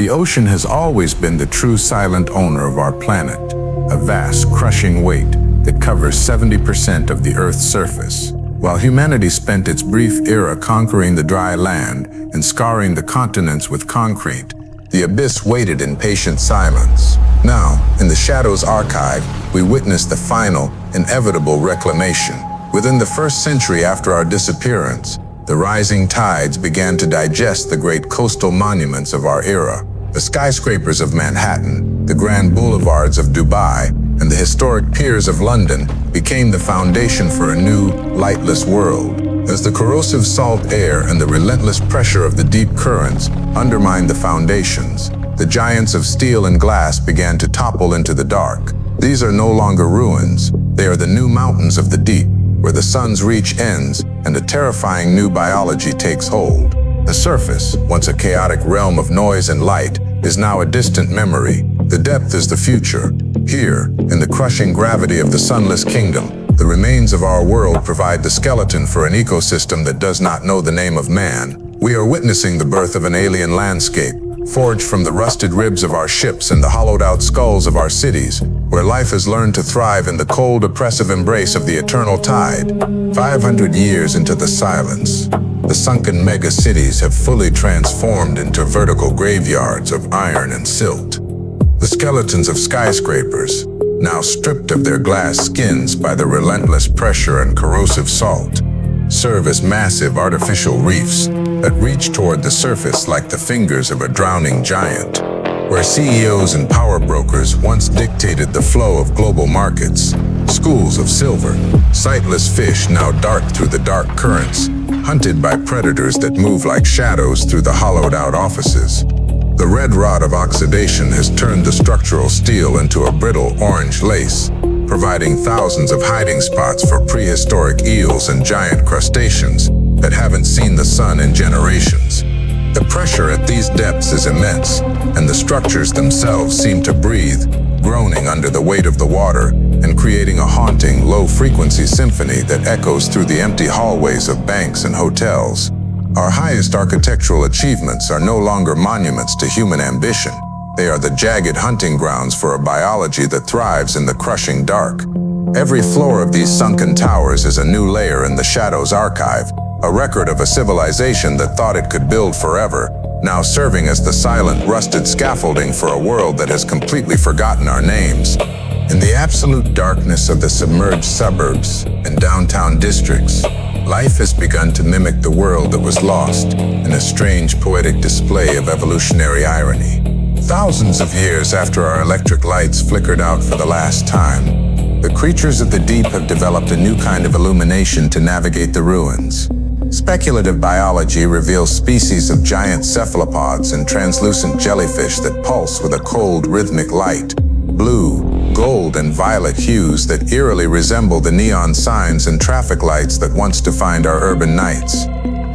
The ocean has always been the true silent owner of our planet, a vast, crushing weight that covers 70% of the Earth's surface. While humanity spent its brief era conquering the dry land and scarring the continents with concrete, the abyss waited in patient silence. Now, in the Shadows Archive, we witness the final, inevitable reclamation. Within the first century after our disappearance, the rising tides began to digest the great coastal monuments of our era. The skyscrapers of Manhattan, the grand boulevards of Dubai, and the historic piers of London became the foundation for a new, lightless world. As the corrosive salt air and the relentless pressure of the deep currents undermined the foundations, the giants of steel and glass began to topple into the dark. These are no longer ruins. They are the new mountains of the deep, where the sun's reach ends and a terrifying new biology takes hold. The surface, once a chaotic realm of noise and light, is now a distant memory. The depth is the future. Here, in the crushing gravity of the sunless kingdom, the remains of our world provide the skeleton for an ecosystem that does not know the name of man. We are witnessing the birth of an alien landscape, forged from the rusted ribs of our ships and the hollowed-out skulls of our cities, where life has learned to thrive in the cold, oppressive embrace of the eternal tide. 500 years into the silence, the sunken mega-cities have fully transformed into vertical graveyards of iron and silt. The skeletons of skyscrapers, now stripped of their glass skins by the relentless pressure and corrosive salt, serve as massive artificial reefs that reach toward the surface like the fingers of a drowning giant. Where CEOs and power brokers once dictated the flow of global markets, schools of silver, sightless fish now dart through the dark currents, hunted by predators that move like shadows through the hollowed-out offices. The red rot of oxidation has turned the structural steel into a brittle orange lace, providing thousands of hiding spots for prehistoric eels and giant crustaceans that haven't seen the sun in generations. The pressure at these depths is immense, and the structures themselves seem to breathe, groaning under the weight of the water and creating a haunting, low-frequency symphony that echoes through the empty hallways of banks and hotels. Our highest architectural achievements are no longer monuments to human ambition. They are the jagged hunting grounds for a biology that thrives in the crushing dark. Every floor of these sunken towers is a new layer in the Shadows Archive, a record of a civilization that thought it could build forever, now serving as the silent, rusted scaffolding for a world that has completely forgotten our names. In the absolute darkness of the submerged suburbs and downtown districts, life has begun to mimic the world that was lost in a strange, poetic display of evolutionary irony. Thousands of years after our electric lights flickered out for the last time, the creatures of the deep have developed a new kind of illumination to navigate the ruins. Speculative biology reveals species of giant cephalopods and translucent jellyfish that pulse with a cold, rhythmic light. Blue, gold, and violet hues that eerily resemble the neon signs and traffic lights that once defined our urban nights.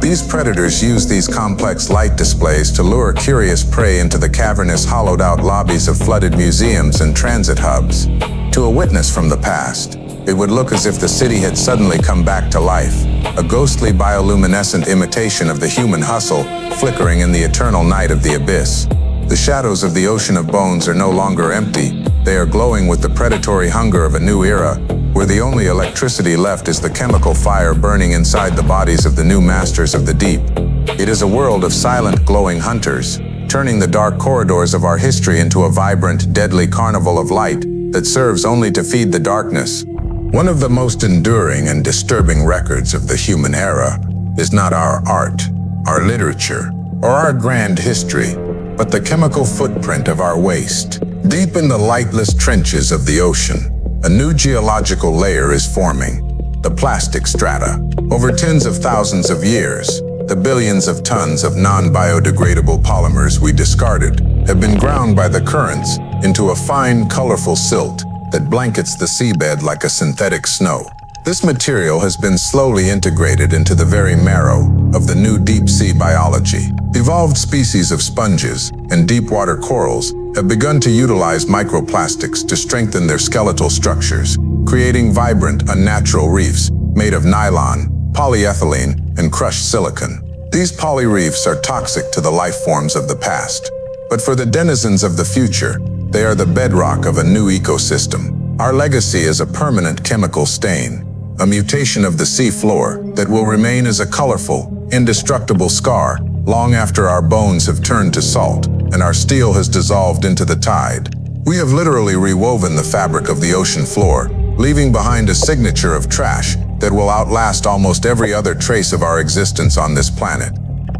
These predators use these complex light displays to lure curious prey into the cavernous, hollowed-out lobbies of flooded museums and transit hubs. To a witness from the past, it would look as if the city had suddenly come back to life, a ghostly bioluminescent imitation of the human hustle flickering in the eternal night of the abyss. The shadows of the ocean of bones are no longer empty. They are glowing with the predatory hunger of a new era, where the only electricity left is the chemical fire burning inside the bodies of the new masters of the deep. It is a world of silent, glowing hunters, turning the dark corridors of our history into a vibrant, deadly carnival of light that serves only to feed the darkness. One of the most enduring and disturbing records of the human era is not our art, our literature, or our grand history, but the chemical footprint of our waste. Deep in the lightless trenches of the ocean, a new geological layer is forming, the plastic strata. Over tens of thousands of years, the billions of tons of non-biodegradable polymers we discarded have been ground by the currents into a fine, colorful silt that blankets the seabed like a synthetic snow. This material has been slowly integrated into the very marrow of the new deep-sea biology. Evolved species of sponges and deep-water corals have begun to utilize microplastics to strengthen their skeletal structures, creating vibrant, unnatural reefs made of nylon, polyethylene, and crushed silicon. These polyreefs are toxic to the life forms of the past. But for the denizens of the future, they are the bedrock of a new ecosystem. Our legacy is a permanent chemical stain, a mutation of the sea floor that will remain as a colorful, indestructible scar long after our bones have turned to salt and our steel has dissolved into the tide. We have literally rewoven the fabric of the ocean floor, leaving behind a signature of trash that will outlast almost every other trace of our existence on this planet.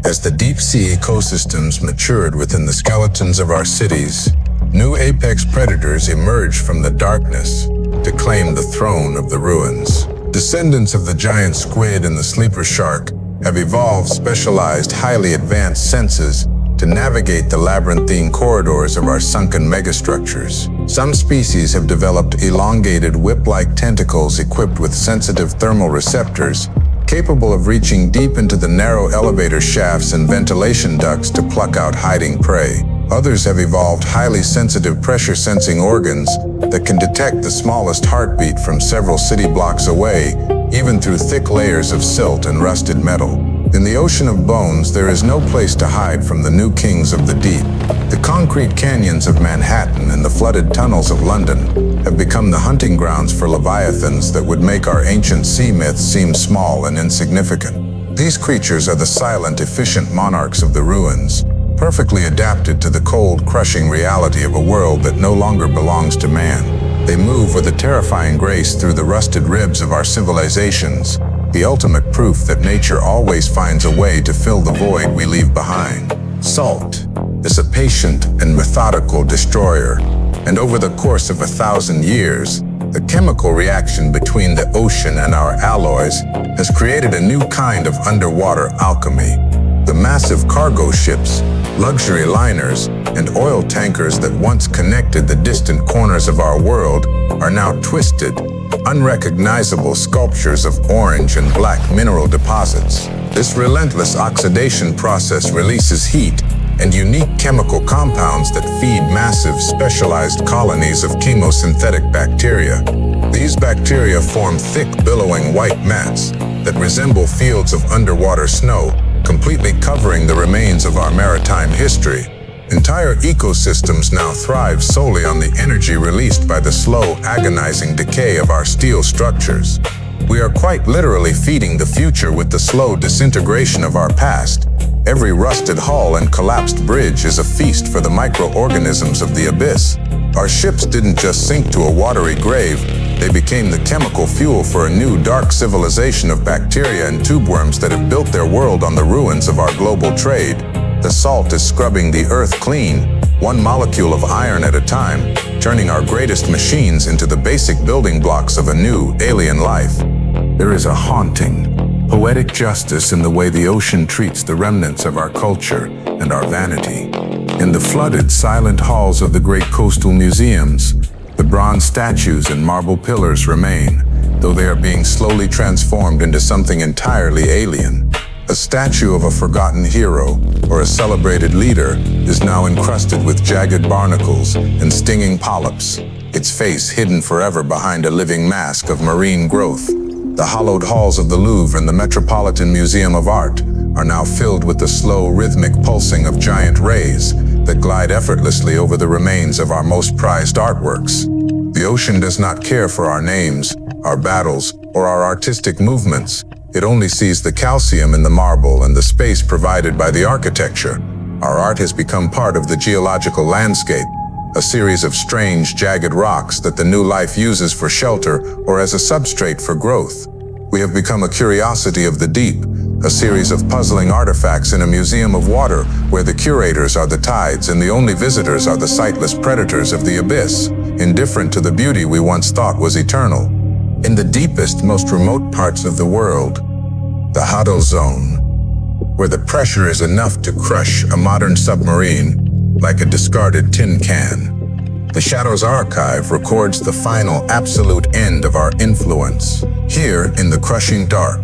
As the deep-sea ecosystems matured within the skeletons of our cities, new apex predators emerged from the darkness to claim the throne of the ruins. Descendants of the giant squid and the sleeper shark have evolved specialized, highly advanced senses to navigate the labyrinthine corridors of our sunken megastructures. Some species have developed elongated whip-like tentacles equipped with sensitive thermal receptors, capable of reaching deep into the narrow elevator shafts and ventilation ducts to pluck out hiding prey. Others have evolved highly sensitive pressure-sensing organs that can detect the smallest heartbeat from several city blocks away, even through thick layers of silt and rusted metal. In the ocean of bones, there is no place to hide from the new kings of the deep. The concrete canyons of Manhattan and the flooded tunnels of London have become the hunting grounds for leviathans that would make our ancient sea myths seem small and insignificant. These creatures are the silent, efficient monarchs of the ruins, perfectly adapted to the cold, crushing reality of a world that no longer belongs to man. They move with a terrifying grace through the rusted ribs of our civilizations, the ultimate proof that nature always finds a way to fill the void we leave behind. Salt is a patient and methodical destroyer, and over the course of 1,000 years, the chemical reaction between the ocean and our alloys has created a new kind of underwater alchemy. The massive cargo ships, luxury liners, and oil tankers that once connected the distant corners of our world are now twisted, unrecognizable sculptures of orange and black mineral deposits. This relentless oxidation process releases heat and unique chemical compounds that feed massive, specialized colonies of chemosynthetic bacteria. These bacteria form thick, billowing white mats that resemble fields of underwater snow, completely covering the remains of our maritime history. Entire ecosystems now thrive solely on the energy released by the slow, agonizing decay of our steel structures. We are quite literally feeding the future with the slow disintegration of our past. Every rusted hull and collapsed bridge is a feast for the microorganisms of the abyss. Our ships didn't just sink to a watery grave, they became the chemical fuel for a new dark civilization of bacteria and tubeworms that have built their world on the ruins of our global trade. The salt is scrubbing the earth clean, one molecule of iron at a time, turning our greatest machines into the basic building blocks of a new, alien life. There is a haunting, poetic justice in the way the ocean treats the remnants of our culture and our vanity. In the flooded, silent halls of the great coastal museums, the bronze statues and marble pillars remain, though they are being slowly transformed into something entirely alien. A statue of a forgotten hero or a celebrated leader is now encrusted with jagged barnacles and stinging polyps, its face hidden forever behind a living mask of marine growth. The hollowed halls of the Louvre and the Metropolitan Museum of Art are now filled with the slow, rhythmic pulsing of giant rays that glide effortlessly over the remains of our most prized artworks. The ocean does not care for our names, our battles, or our artistic movements. It only sees the calcium in the marble and the space provided by the architecture. Our art has become part of the geological landscape, a series of strange, jagged rocks that the new life uses for shelter or as a substrate for growth. We have become a curiosity of the deep, a series of puzzling artifacts in a museum of water where the curators are the tides and the only visitors are the sightless predators of the abyss, indifferent to the beauty we once thought was eternal. In the deepest, most remote parts of the world, the Hadal Zone, where the pressure is enough to crush a modern submarine like a discarded tin can, the Shadows Archive records the final, absolute end of our influence. Here, in the crushing dark,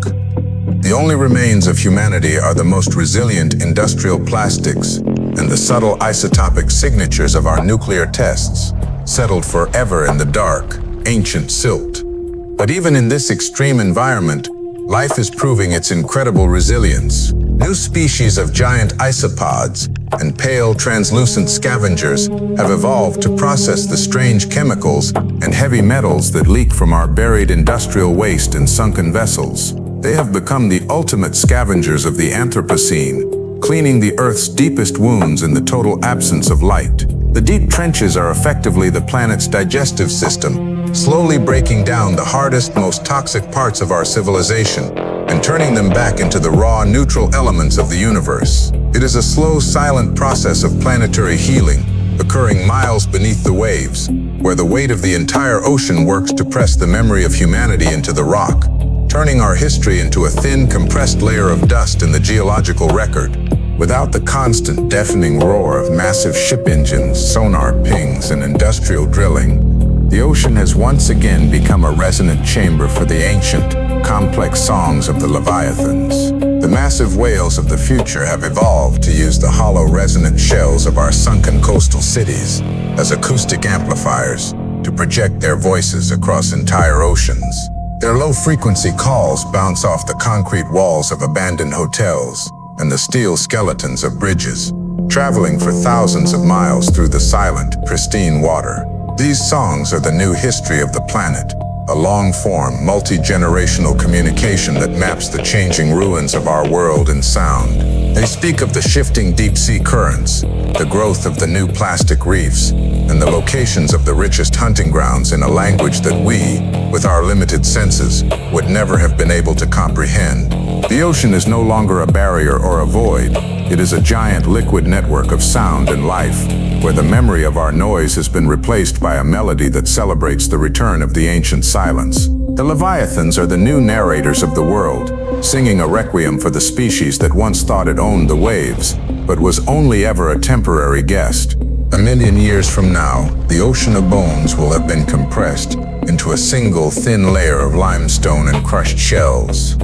the only remains of humanity are the most resilient industrial plastics and the subtle isotopic signatures of our nuclear tests, settled forever in the dark, ancient silt. But even in this extreme environment life is proving its incredible resilience. New species of giant isopods and pale, translucent scavengers have evolved to process the strange chemicals and heavy metals that leak from our buried industrial waste in sunken vessels. They have become the ultimate scavengers of the Anthropocene, cleaning the Earth's deepest wounds in the total absence of light. The deep trenches are effectively the planet's digestive system, slowly breaking down the hardest, most toxic parts of our civilization and turning them back into the raw, neutral elements of the universe. It is a slow, silent process of planetary healing, occurring miles beneath the waves, where the weight of the entire ocean works to press the memory of humanity into the rock, turning our history into a thin, compressed layer of dust in the geological record. Without the constant, deafening roar of massive ship engines, sonar pings, and industrial drilling, the ocean has once again become a resonant chamber for the ancient, complex songs of the leviathans. The massive whales of the future have evolved to use the hollow, resonant shells of our sunken coastal cities as acoustic amplifiers to project their voices across entire oceans. Their low-frequency calls bounce off the concrete walls of abandoned hotels and the steel skeletons of bridges, traveling for thousands of miles through the silent, pristine water. These songs are the new history of the planet, a long-form, multi-generational communication that maps the changing ruins of our world in sound. They speak of the shifting deep-sea currents, the growth of the new plastic reefs, and the locations of the richest hunting grounds in a language that we, with our limited senses, would never have been able to comprehend. The ocean is no longer a barrier or a void. It is a giant liquid network of sound and life, where the memory of our noise has been replaced by a melody that celebrates the return of the ancient silence. The Leviathans are the new narrators of the world, singing a requiem for the species that once thought it owned the waves, but was only ever a temporary guest. 1,000,000 years from now, the ocean of bones will have been compressed into a single thin layer of limestone and crushed shells.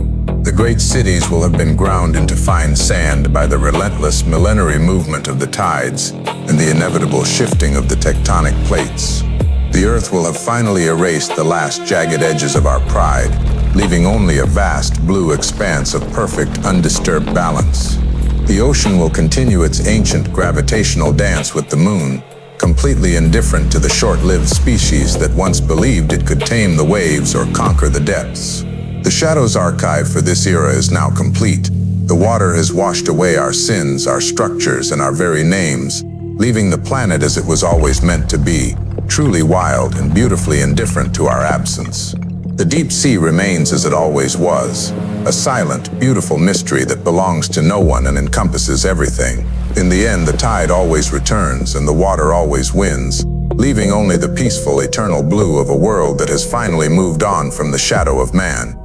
The great cities will have been ground into fine sand by the relentless millenary movement of the tides and the inevitable shifting of the tectonic plates. The Earth will have finally erased the last jagged edges of our pride, leaving only a vast blue expanse of perfect, undisturbed balance. The ocean will continue its ancient gravitational dance with the moon, completely indifferent to the short-lived species that once believed it could tame the waves or conquer the depths. The Shadow's archive for this era is now complete. The water has washed away our sins, our structures, and our very names, leaving the planet as it was always meant to be, truly wild and beautifully indifferent to our absence. The deep sea remains as it always was, a silent, beautiful mystery that belongs to no one and encompasses everything. In the end, the tide always returns and the water always wins, leaving only the peaceful, eternal blue of a world that has finally moved on from the shadow of man.